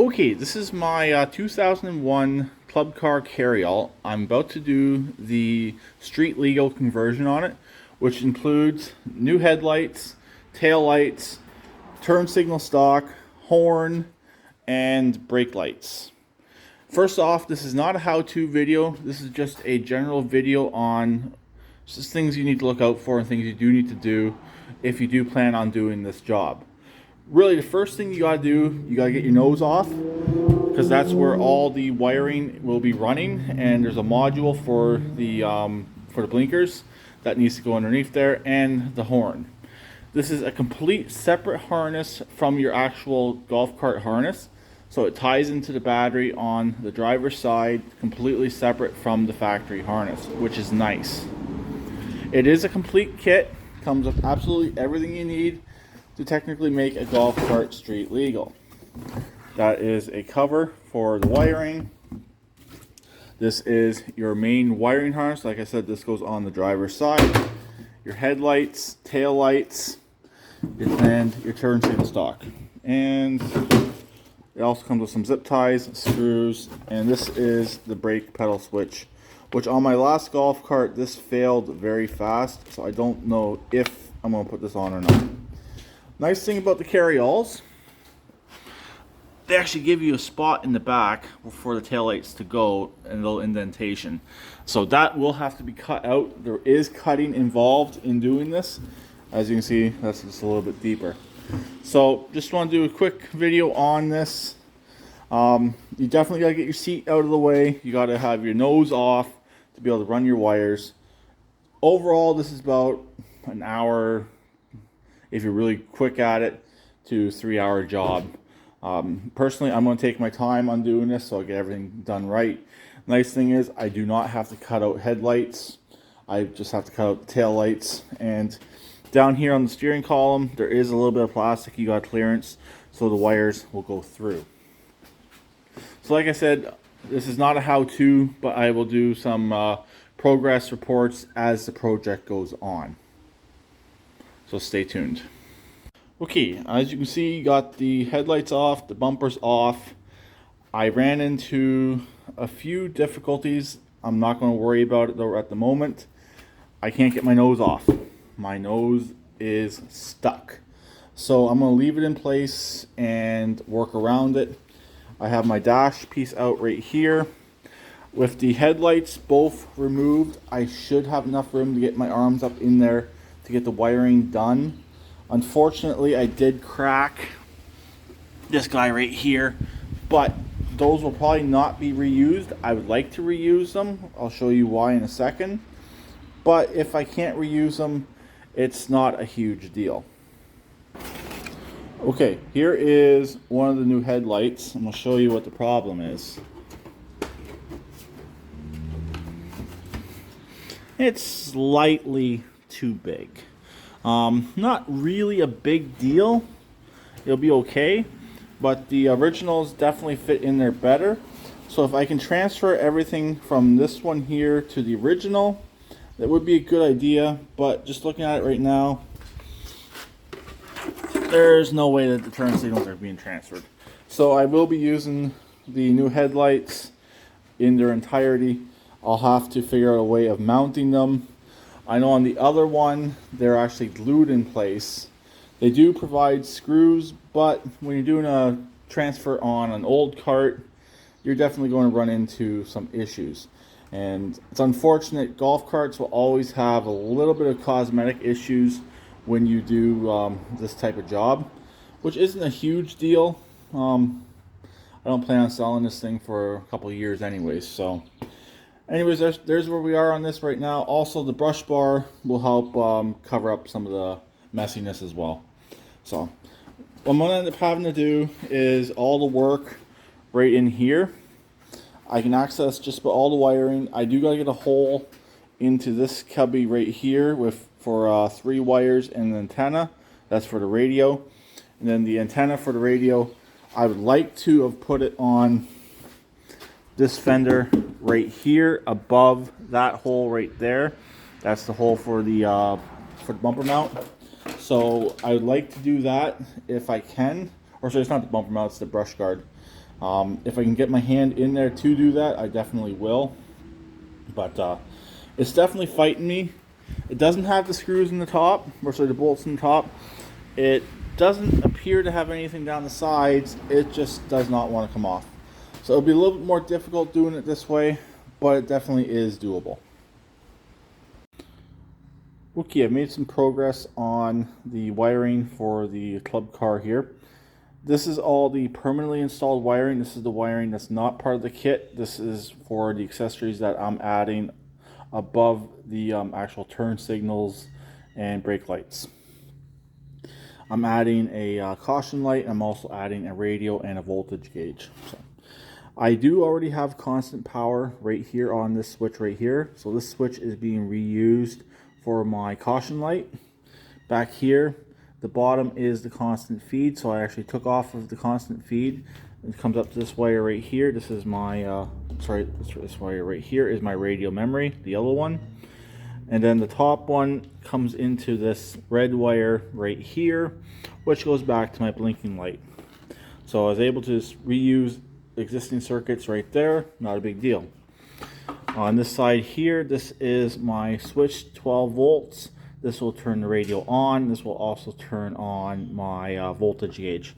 Okay, this is my 2001 Club Car Carryall. I'm about to do the street legal conversion on it, which includes new headlights, tail lights, turn signal stock, horn, and brake lights. First off, this is not a how-to video. This is just a general video on just things you need to look out for and things you do need to do if you do plan on doing this job. Really, the first thing you gotta do, you gotta get your nose off, because that's where all the wiring will be running, and there's a module for the blinkers that needs to go underneath there, and the horn. This is a complete separate harness from your actual golf cart harness, so it ties into the battery on the driver's side, completely separate from the factory harness, which is nice. It is a complete kit, comes with absolutely everything you need to technically make a golf cart street legal. That is a cover for the wiring. This is your main wiring harness. Like I said, this goes on the driver's side. Your headlights, tail lights, and your turn signal stock. And it also comes with some zip ties, screws, and this is the brake pedal switch, which on my last golf cart, this failed very fast, so I don't know if I'm going to put this on or not. Nice thing about the carryalls, they actually give you a spot in the back for the taillights to go and a little indentation. So that will have to be cut out. There is cutting involved in doing this. As you can see, that's just a little bit deeper. So just want to do a quick video on this. You definitely got to get your seat out of the way. You got to have your nose off to be able to run your wires. Overall, this is about an hour, if you're really quick at it, to 3-hour job. Personally, I'm going to take my time on doing this so I get everything done right. Nice thing is I do not have to cut out headlights. I just have to cut out the tail lights. And down here on the steering column, there is a little bit of plastic. You got clearance, so the wires will go through. So like I said, this is not a how-to, but I will do some progress reports as the project goes on. So stay tuned. Okay, as you can see, you got the headlights off, the bumpers off. I ran into a few difficulties. I'm not going to worry about it though at the moment. I can't get my nose off. My nose is stuck. So I'm going to leave it in place and work around it. I have my dash piece out right here. With the headlights both removed, I should have enough room to get my arms up in there to get the wiring done. Unfortunately, I did crack this guy right here, but those will probably not be reused. I would like to reuse them. I'll show you why in a second. But if I can't reuse them, it's not a huge deal. Okay, here is one of the new headlights. I'm going to show you what the problem is. It's slightly too big. Not really a big deal. It'll be okay, but the originals definitely fit in there better. So if I can transfer everything from this one here to the original, that would be a good idea. But just looking at it right now, there's no way that the turn signals are being transferred. So I will be using the new headlights in their entirety. I'll have to figure out a way of mounting them. I know on the other one, they're actually glued in place. They do provide screws, but when you're doing a transfer on an old cart, you're definitely going to run into some issues. And it's unfortunate, golf carts will always have a little bit of cosmetic issues when you do this type of job, which isn't a huge deal. I don't plan on selling this thing for a couple of years anyways, so anyways, there's where we are on this right now. Also, the brush bar will help cover up some of the messiness as well. So what I'm going to end up having to do is all the work right in here. I can access just about all the wiring. I do got to get a hole into this cubby right here for 3 wires and an antenna. That's for the radio. And then the antenna for the radio, I would like to have put it on this fender right here above that hole right there. That's the hole for the bumper mount. So I would like to do that if I can. Or sorry, it's not the bumper mount, it's the brush guard. If I can get my hand in there to do that, I definitely will. But it's definitely fighting me. It doesn't have the screws in the top, or sorry, the bolts in the top. It doesn't appear to have anything down the sides. It just does not want to come off. So it'll be a little bit more difficult doing it this way, but it definitely is doable. Okay, I've made some progress on the wiring for the club car here. This is all the permanently installed wiring. This is the wiring that's not part of the kit. This is for the accessories that I'm adding above the actual turn signals and brake lights. I'm adding a caution light. I'm also adding a radio and a voltage gauge. So I do already have constant power right here on this switch right here. So this switch is being reused for my caution light. Back here, the bottom is the constant feed. So I actually took off of the constant feed. It comes up to this wire right here. This is my, this wire right here is my radio memory, the yellow one. And then the top one comes into this red wire right here, which goes back to my blinking light. So I was able to just reuse existing circuits right there, not a big deal. On this side here, this is my switch, 12 volts. This will turn the radio on. This will also turn on my voltage gauge.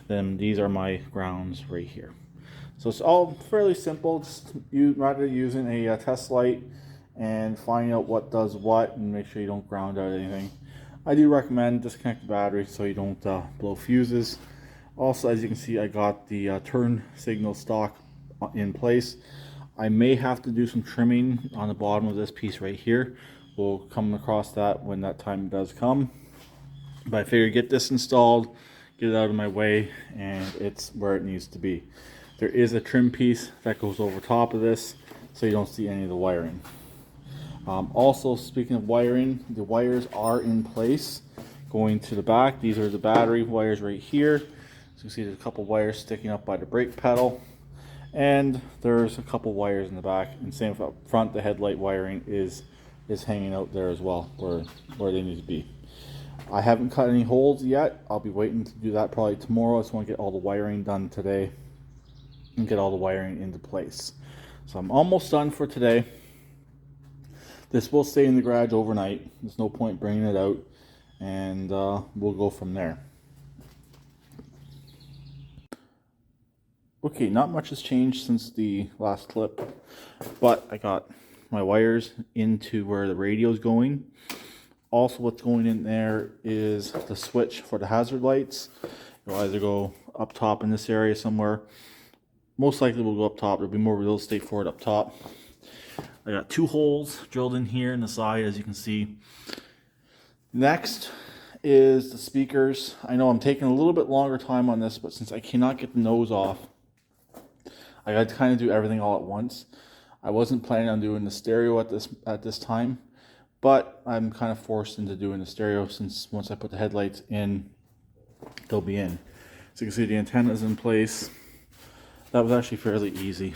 Then these are my grounds right here. So it's all fairly simple, just rather using a test light and find out what does what and make sure you don't ground out anything. I do recommend disconnect the battery so you don't blow fuses. Also, as you can see, I got the turn signal stock in place. I may have to do some trimming on the bottom of this piece right here. We'll come across that when that time does come. But I figure get this installed, get it out of my way, and it's where it needs to be. There is a trim piece that goes over top of this so you don't see any of the wiring. Also, speaking of wiring, the wires are in place going to the back. These are the battery wires right here. So you can see there's a couple wires sticking up by the brake pedal, and there's a couple wires in the back. And same up front, the headlight wiring is hanging out there as well, where they need to be. I haven't cut any holes yet. I'll be waiting to do that probably tomorrow. I just want to get all the wiring done today and get all the wiring into place. So I'm almost done for today. This will stay in the garage overnight. There's no point bringing it out, and we'll go from there. Okay, not much has changed since the last clip, but I got my wires into where the radio's going. Also, what's going in there is the switch for the hazard lights. It'll either go up top in this area somewhere. Most likely will go up top. There'll be more real estate for it up top. I got 2 holes drilled in here in the side, as you can see. Next is the speakers. I know I'm taking a little bit longer time on this, but since I cannot get the nose off, I got to kind of do everything all at once. I wasn't planning on doing the stereo at this time, but I'm kind of forced into doing the stereo since once I put the headlights in, they'll be in. So you can see the antenna's in place. That was actually fairly easy.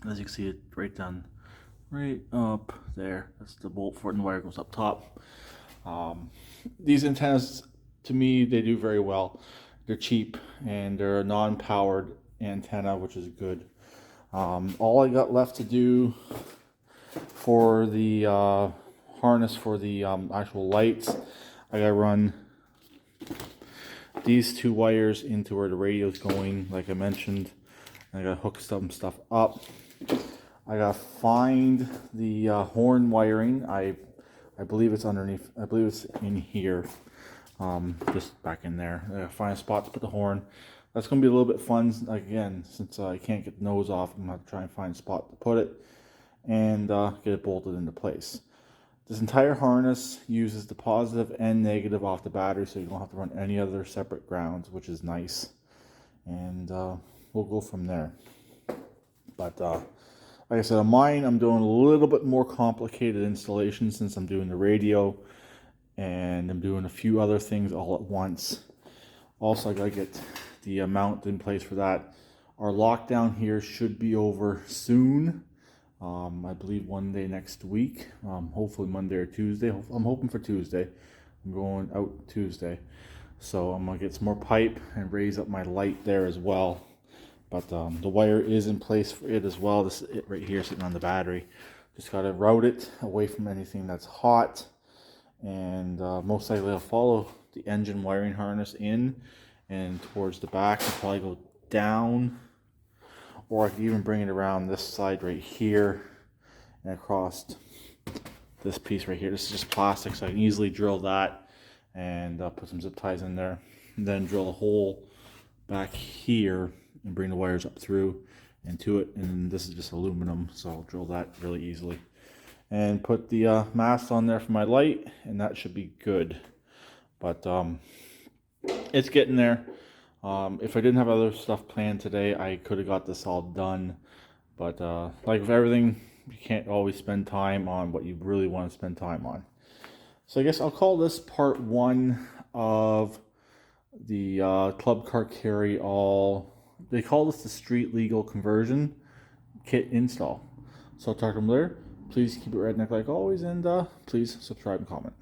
As you can see, it right down, right up there. That's the bolt for it, and the wire goes up top. These antennas, to me, they do very well. They're cheap and they're a non-powered antenna, which is good. All I got left to do for the harness for the actual lights, I gotta run these 2 wires into where the radio is going, like I mentioned. I gotta hook some stuff up. I gotta find the horn wiring. I believe it's underneath. I believe it's in here, just back in there. I gotta find a spot to put the horn. That's gonna be a little bit fun again, since I can't get the nose off. I'm gonna have to try and find a spot to put it and get it bolted into place. This entire harness uses the positive and negative off the battery, so you don't have to run any other separate grounds, which is nice. And we'll go from there. But like I said, on mine, I'm doing a little bit more complicated installation since I'm doing the radio and I'm doing a few other things all at once. Also, I gotta get the mount in place for that. Our lockdown here should be over soon. I believe one day next week, hopefully Monday or Tuesday. I'm hoping for Tuesday. I'm going out Tuesday. So I'm gonna get some more pipe and raise up my light there as well. But the wire is in place for it as well. This is it right here sitting on the battery. Just got to route it away from anything that's hot. And most likely I'll follow the engine wiring harness in and towards the back. I'll probably go down, or I could even bring it around this side right here and across this piece right here. This is just plastic, so I can easily drill that and put some zip ties in there, and then drill a hole back here and bring the wires up through and to it. And this is just aluminum, so I'll drill that really easily and put the mast on there for my light, and that should be good. But it's getting there. If I didn't have other stuff planned today, I could have got this all done. But like with everything, you can't always spend time on what you really want to spend time on. So I guess I'll call this part 1 of the Club Car Carry All. They call this the Street Legal Conversion Kit Install. So I'll talk to them later. Please keep it redneck like always, and please subscribe and comment.